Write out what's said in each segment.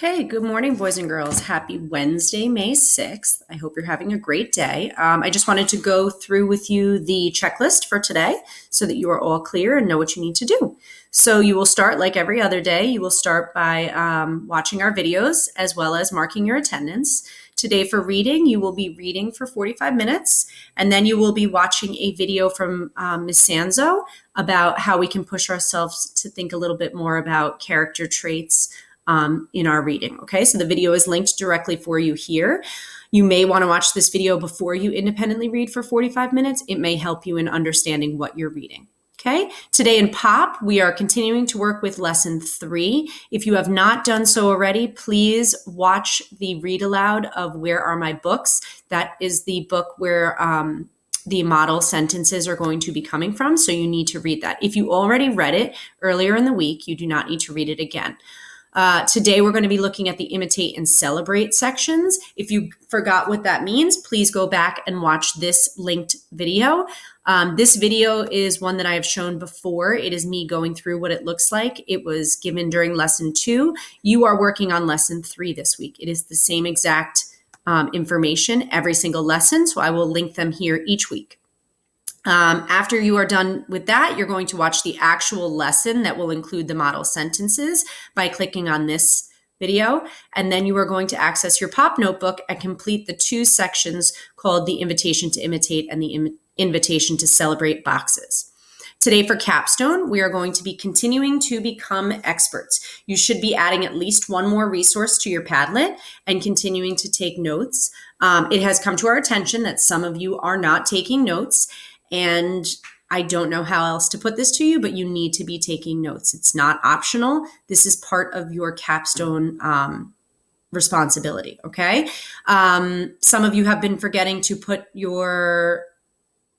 Okay, good morning, boys and girls. Happy Wednesday, May 6th. I hope you're having a great day. I just wanted to go through with you the checklist for today so that you are all clear and know what you need to do. So you will start like every other day. You will start by watching our videos as well as marking your attendance. Today for reading, you will be reading for 45 minutes, and then you will be watching a video from Ms. Sanzo about how we can push ourselves to think a little bit more about character traits in our reading. Okay, so the video is linked directly for you here. You may want to watch this video before you independently read for 45 minutes. It may help you in understanding what you're reading. Okay, today in POP, we are continuing to work with lesson 3. If you have not done so already, please watch the read aloud of Where Are My Books? That is the book where the model sentences are going to be coming from, so you need to read that. If you already read it earlier in the week, you do not need to read it again. Today, we're going to be looking at the imitate and celebrate sections. If you forgot what that means, please go back and watch this linked video. This video is one that I have shown before. It is me going through what it looks like. It was given during lesson 2. You are working on lesson 3 this week. It is the same exact information every single lesson, so I will link them here each week. After you are done with that, you're going to watch the actual lesson that will include the model sentences by clicking on this video. And then you are going to access your POP notebook and complete the 2 sections called the invitation to imitate and the invitation to celebrate boxes. Today for capstone, we are going to be continuing to become experts. You should be adding at least one more resource to your Padlet and continuing to take notes. It has come to our attention that some of you are not taking notes. And I don't know how else to put this to you, but you need to be taking notes. It's not optional. This is part of your capstone responsibility, okay? Some of you have been forgetting to put your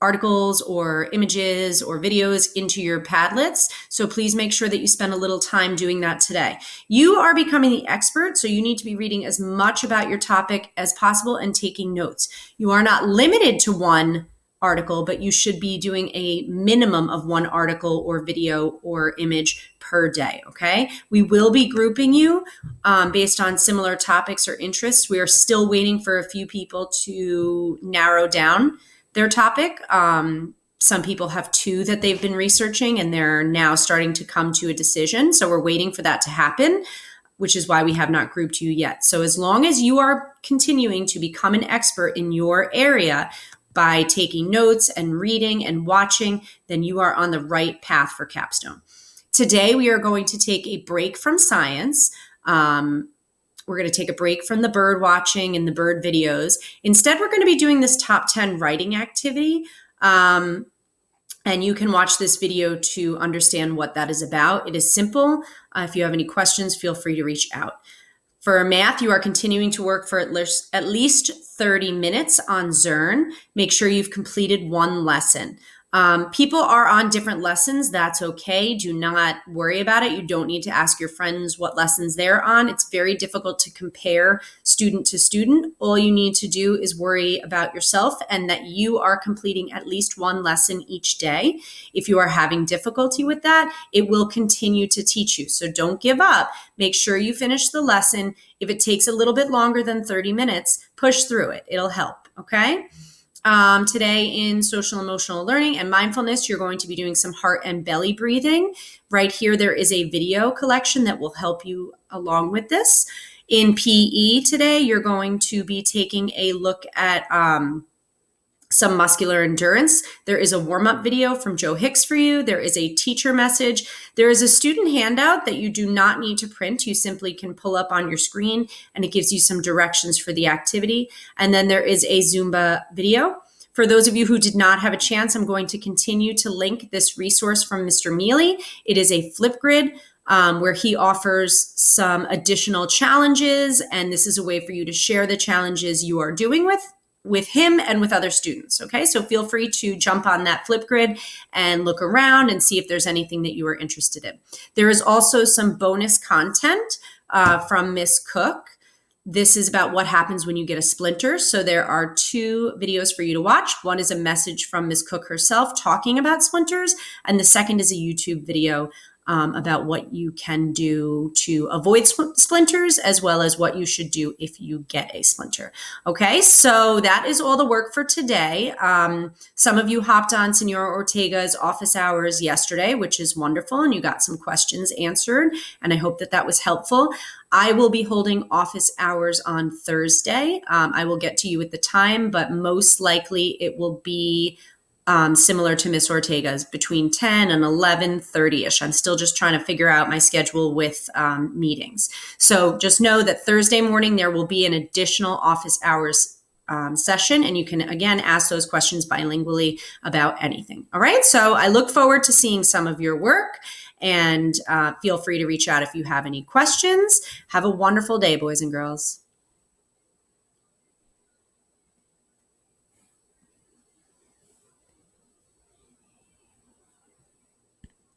articles or images or videos into your Padlets. So please make sure that you spend a little time doing that today. You are becoming the expert, so you need to be reading as much about your topic as possible and taking notes. You are not limited to one article, but you should be doing a minimum of 1 article or video or image per day, okay? We will be grouping you based on similar topics or interests. We are still waiting for a few people to narrow down their topic. Some people have 2 that they've been researching, and they're now starting to come to a decision. So we're waiting for that to happen, which is why we have not grouped you yet. So as long as you are continuing to become an expert in your area, by taking notes and reading and watching, then you are on the right path for capstone. Today, we are going to take a break from science. We're going to take a break from the bird watching and the bird videos. Instead, we're going to be doing this top 10 writing activity. And you can watch this video to understand what that is about. It is simple. If you have any questions, feel free to reach out. For math, you are continuing to work for at least 30 minutes on Zern. Make sure you've completed 1 lesson. People are on different lessons. That's okay. Do not worry about it. You don't need to ask your friends what lessons they're on. It's very difficult to compare student to student. All you need to do is worry about yourself and that you are completing at least 1 lesson each day. If you are having difficulty with that, it will continue to teach you. So don't give up. Make sure you finish the lesson. If it takes a little bit longer than 30 minutes, push through it. It'll help, okay? Today in social emotional learning and mindfulness, you're going to be doing some heart and belly breathing. Right here, there is a video collection that will help you along with this. In PE today, you're going to be taking a look at some muscular endurance. There is a warm-up video from Joe Hicks for you. There is a teacher message. There is a student handout that you do not need to print. You simply can pull up on your screen, and it gives you some directions for the activity. And then there is a Zumba video. For those of you who did not have a chance, I'm going to continue to link this resource from Mr. Mealy. It is a Flipgrid where he offers some additional challenges, and this is a way for you to share the challenges you are doing with him and with other students, okay? So feel free to jump on that Flipgrid and look around and see if there's anything that you are interested in. There is also some bonus content from Miss Cook. This is about what happens when you get a splinter. So there are 2 videos for you to watch. One is a message from Miss Cook herself talking about splinters, and the second is a YouTube video about what you can do to avoid splinters, as well as what you should do if you get a splinter. Okay, so that is all the work for today. Some of you hopped on Senora Ortega's office hours yesterday, which is wonderful, and you got some questions answered, and I hope that that was helpful. I will be holding office hours on Thursday. I will get to you at the time, but most likely it will be similar to Miss Ortega's, between 10 and 11:30ish. I'm still just trying to figure out my schedule with meetings. So just know that Thursday morning there will be an additional office hours session, and you can again ask those questions bilingually about anything. All right, so I look forward to seeing some of your work, and feel free to reach out if you have any questions. Have a wonderful day, boys and girls.